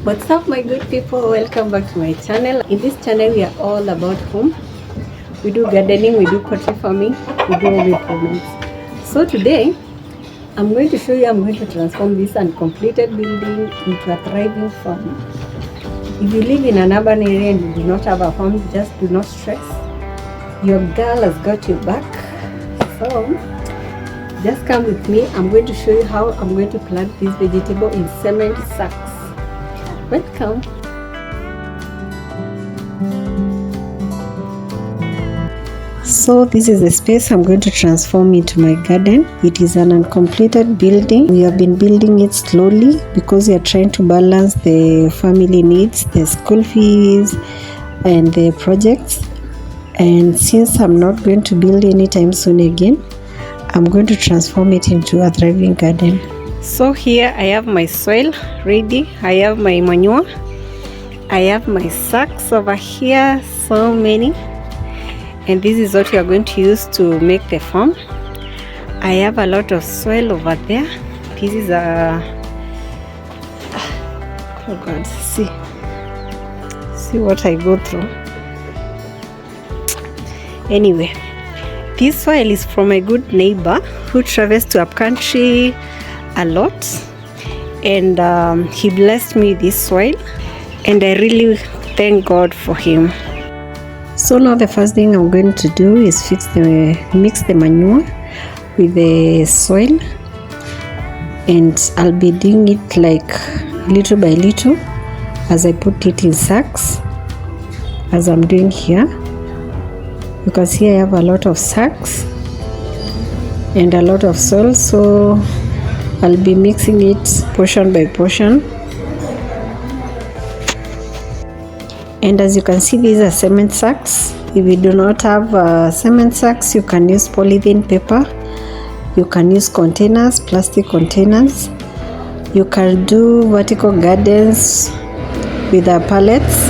What's up, my good people? Welcome back to my channel. In this channel we are all about home. We do gardening, we do pottery farming, we do home improvements. So today I'm going to show you, I'm going to transform this uncompleted building into a thriving farm. If you live in an urban area and you do not have a farm, just do not stress. Your girl has got your back. So just come with me. I'm going to show you how I'm going to plant this vegetable in cement sacks. Welcome. So this is the space I'm going to transform into my garden. It is an uncompleted building. We have been building it slowly because we are trying to balance the family needs, the school fees and the projects. And since I'm not going to build anytime soon again, I'm going to transform it into a thriving garden. So here I have my soil ready, I have my manure, I have my sacks over here, so many, and this is what we are going to use to make the farm. I have a lot of soil over there. This is a, oh God, see what I go through. Anyway, this soil is from a good neighbor who travels to upcountry a lot, and he blessed me this soil, and I really thank God for him. So now the first thing I'm going to do is mix the manure with the soil, and I'll be doing it like little by little as I put it in sacks, as I'm doing here. Because here I have a lot of sacks and a lot of soil, so I'll be mixing it portion by portion. And as you can see, these are cement sacks. If you do not have cement sacks, you can use polythene paper, you can use containers, plastic containers, you can do vertical gardens with pallets.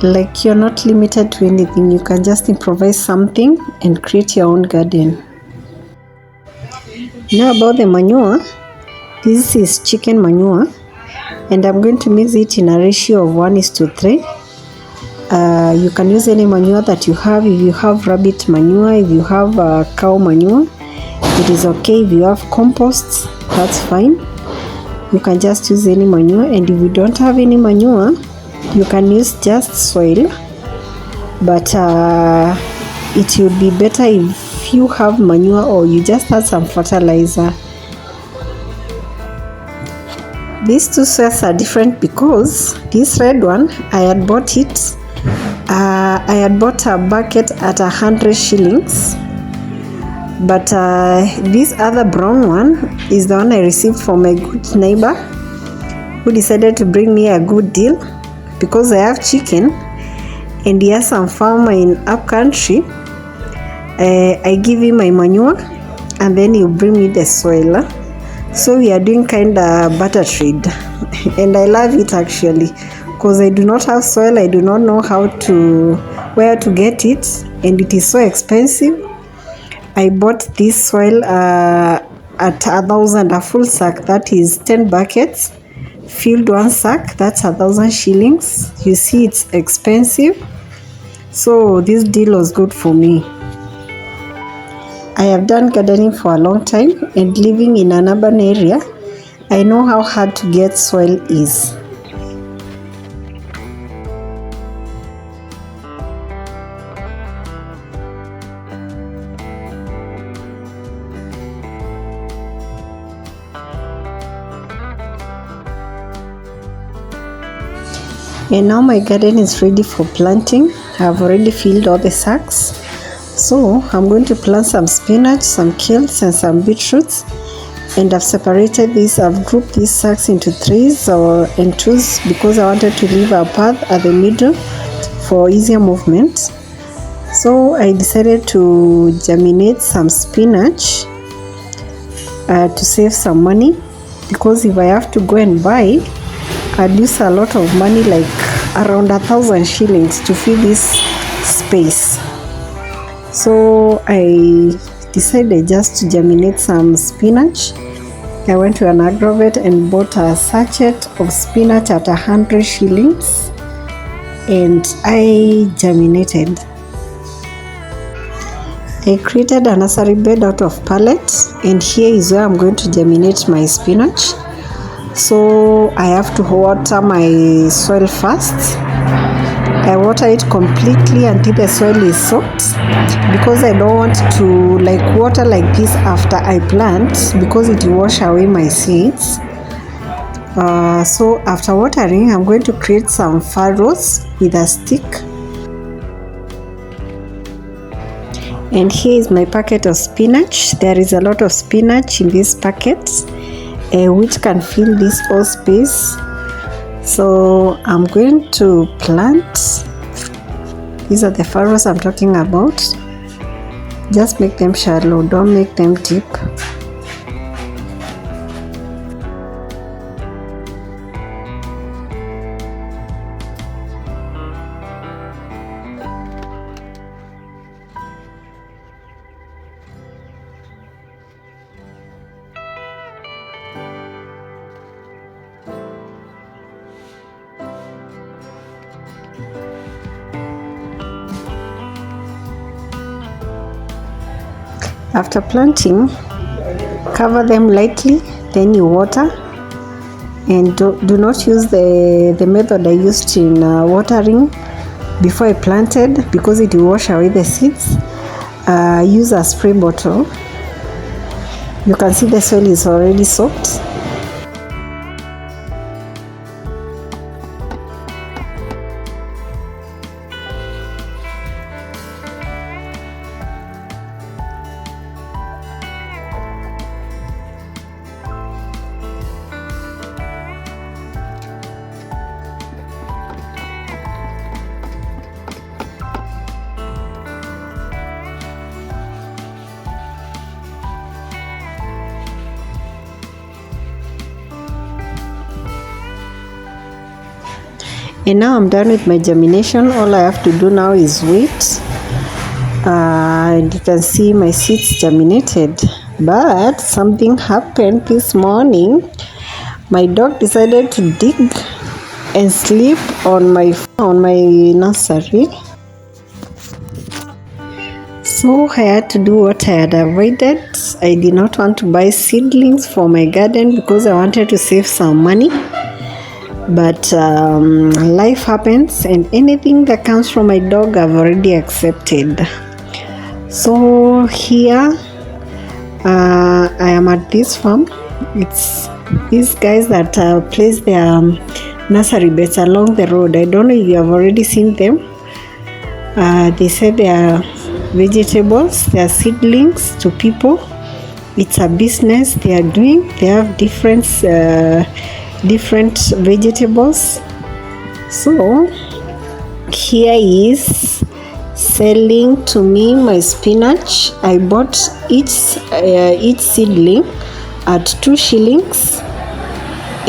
Like, you're not limited to anything. You can just improvise something and create your own garden. Now about the manure, this is chicken manure, and I'm going to mix it in a ratio of 1:3. You can use any manure that you have. If you have rabbit manure, if you have cow manure, it is okay. If you have compost, that's fine. You can just use any manure. And if you don't have any manure, you can use just soil, but it would be better if you have manure or you just add some fertilizer. These two soils are different because this red one, I had bought it, I had bought a bucket at 100 shillings, but this other brown one is the one I received from a good neighbor who decided to bring me a good deal. Because I have chicken and he has some farmer in upcountry, I give him my manure and then he'll bring me the soil. So we are doing kind of barter trade and I love it actually, because I do not have soil, I do not know where to get it, and it is so expensive. I bought this soil at 1,000, a full sack, that is 10 buckets. Filled one sack, that's 1,000 shillings. You see, it's expensive, so this deal was good for me. I have done gardening for a long time, and living in an urban area, I know how hard to get soil is. And now my garden is ready for planting. I've already filled all the sacks. So I'm going to plant some spinach, some kales and some beetroots. And I've separated this, I've grouped these sacks into 3s and 2s because I wanted to leave a path at the middle for easier movement. So I decided to germinate some spinach to save some money, because if I have to go and buy, I'd use a lot of money, like around 1,000 shillings to fill this space. So I decided just to germinate some spinach I went to an agrovet and bought a sachet of spinach at 100 shillings, and I germinated. I created a nursery bed out of pallets, and here is where I'm going to germinate my spinach. So I have to water my soil first. I water it completely until the soil is soaked, because I don't want to water like this after I plant, because it will wash away my seeds. So after watering, I'm going to create some furrows with a stick. And here is my packet of spinach. There is a lot of spinach in this packet, which can fill this whole space. So I'm going to plant. These are the furrows I'm talking about. Just make them shallow, don't make them deep. After planting, cover them lightly, then you water, and do not use the method I used in watering before I planted, because it will wash away the seeds. Use a spray bottle. You can see the soil is already soaked. And now I'm done with my germination. All I have to do now is wait. And you can see my seeds germinated. But something happened this morning. My dog decided to dig and sleep on my nursery. So I had to do what I had avoided. I did not want to buy seedlings for my garden because I wanted to save some money. But life happens, and anything that comes from my dog I've already accepted. So here I am at this farm. It's these guys that place their nursery beds along the road. I don't know if you have already seen them. They say they are vegetables, they are seedlings to people. It's a business they are doing. They have different vegetables. So here is selling to me my spinach. I bought each seedling at 2 shillings,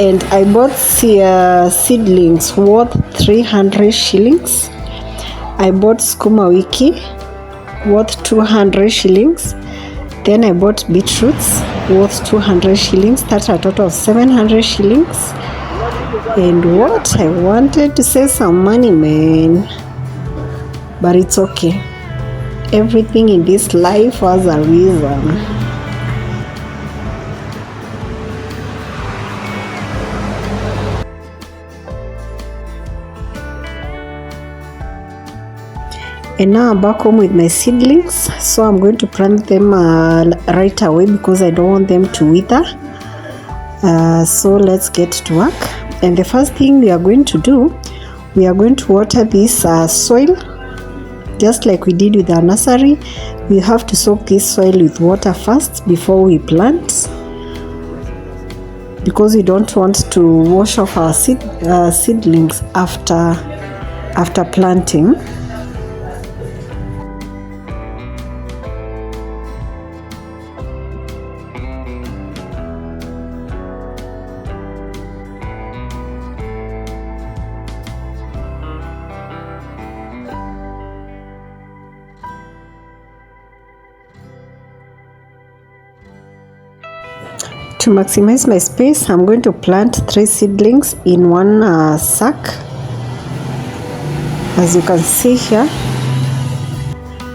and I bought seedlings worth 300 shillings. I bought skuma wiki worth 200 shillings. Then I bought beetroots worth 200 shillings. That's a total of 700 shillings. And what? I wanted to save some money, man. But it's okay. Everything in this life has a reason. And now I'm back home with my seedlings, so I'm going to plant them right away because I don't want them to wither. So let's get to work. And the first thing we are going to do, we are going to water this soil just like we did with our nursery. We have to soak this soil with water first before we plant, because we don't want to wash off our seedlings after planting. To to maximize my space, I'm going to plant 3 seedlings in one sack, as you can see here.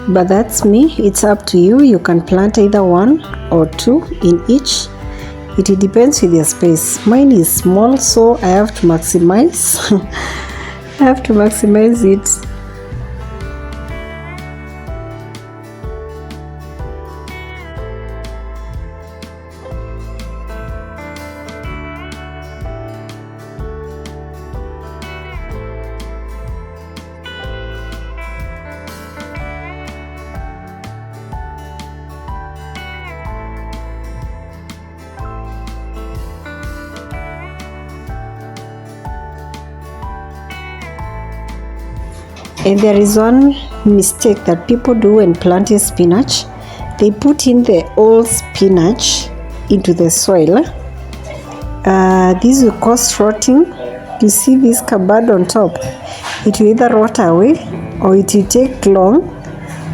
But that's me, it's up to you. You can plant either 1 or 2 in each. It depends with your space. Mine is small, so I have to maximize. I have to maximize it. And there is one mistake that people do when planting spinach. They put in the old spinach into the soil. This will cause rotting. You see this cupboard on top? It will either rot away or it will take long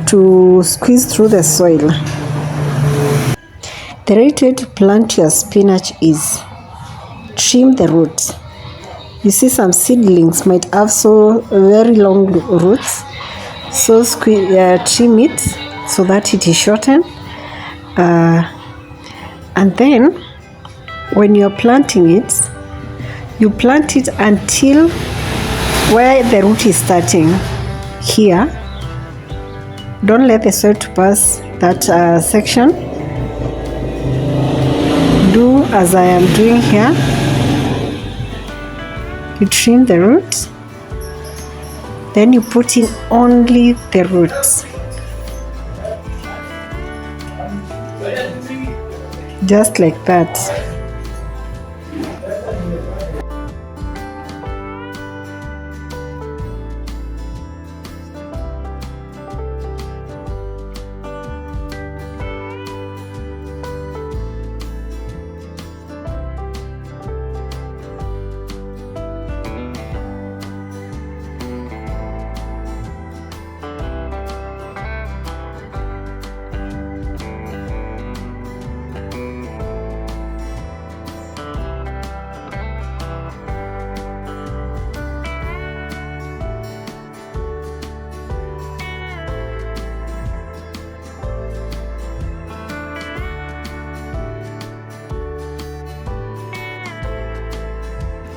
to squeeze through the soil. The right way to plant your spinach is trim the roots. You see, some seedlings might have so very long roots, so trim it so that it is shortened. And then when you're planting it, you plant it until where the root is starting here. Don't let the soil to pass that section. Do as I am doing here. You trim the roots, then you put in only the roots, just like that.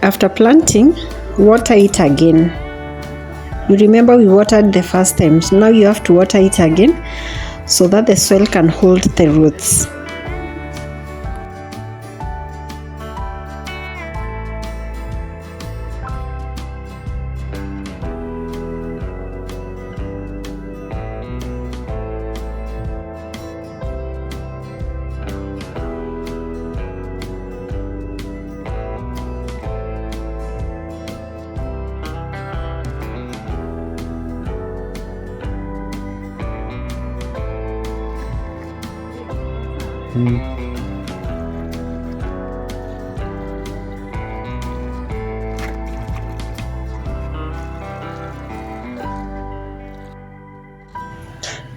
After planting, water it again. You remember we watered the first time, so now you have to water it again so that the soil can hold the roots.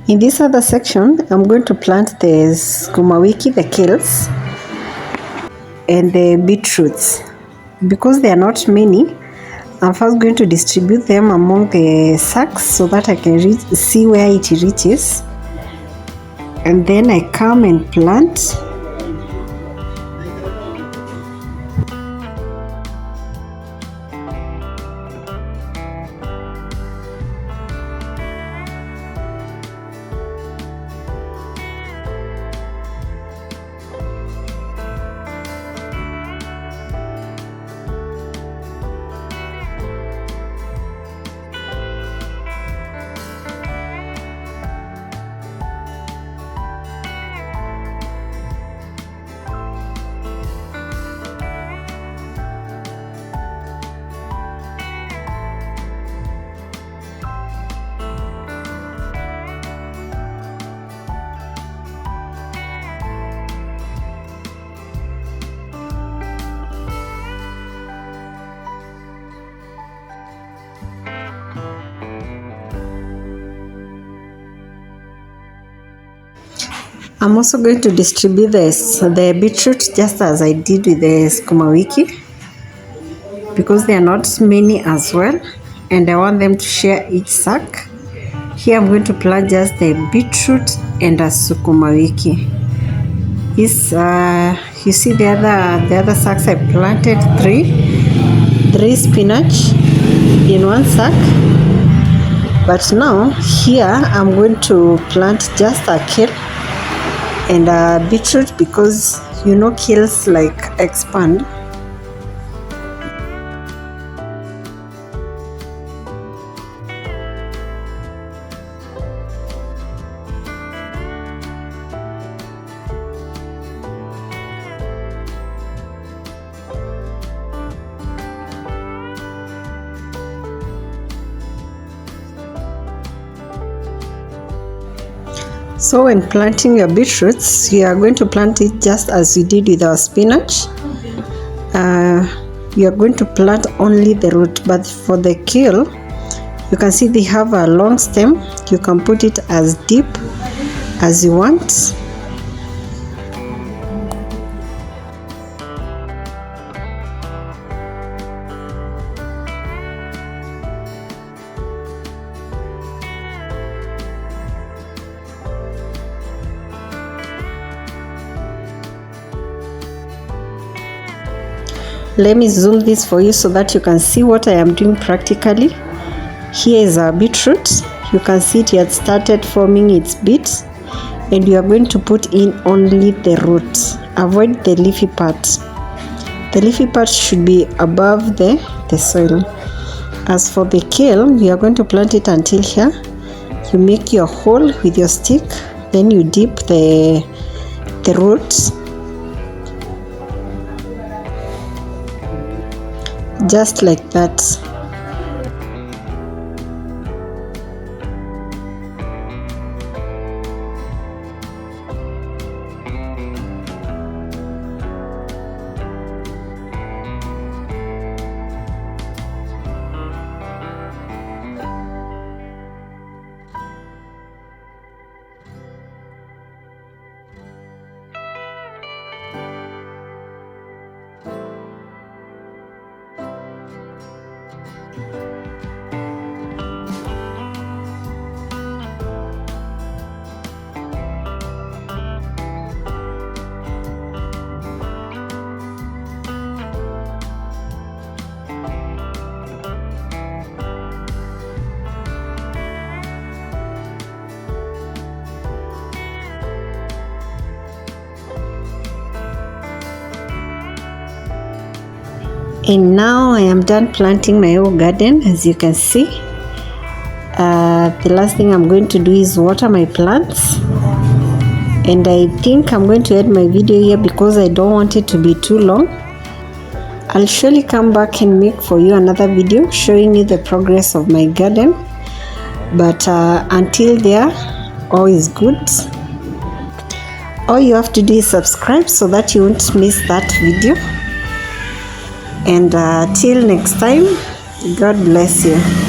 In this other section, I'm going to plant the sukuma wiki, the kales, and the beetroots. Because they are not many, I'm first going to distribute them among the sacks so that I can see where it reaches. And then I come and plant. I'm also going to distribute the beetroot just as I did with the sukuma wiki, because they are not many as well, and I want them to share each sack. Here I'm going to plant just the beetroot and a sukuma wiki. This you see the other sacks I planted three spinach in one sack, but now here I'm going to plant just a kale and a beetroot, because you know kales like expand. So when planting your beetroots, you are going to plant it just as you did with our spinach. You are going to plant only the root, but for the kale, you can see they have a long stem. You can put it as deep as you want. Let me zoom this for you so that you can see what I am doing practically. Here is our beetroot. You can see it has started forming its bits, and you are going to put in only the root. Avoid the leafy part. The leafy part should be above the soil. As for the kale, you are going to plant it until here. You make your hole with your stick, then you dip the roots just like that. And now I am done planting my whole garden. As you can see, the last thing I'm going to do is water my plants, and I think I'm going to end my video here because I don't want it to be too long. I'll surely come back and make for you another video showing you the progress of my garden, but until there, all is good. All you have to do is subscribe so that you won't miss that video. And till next time, God bless you.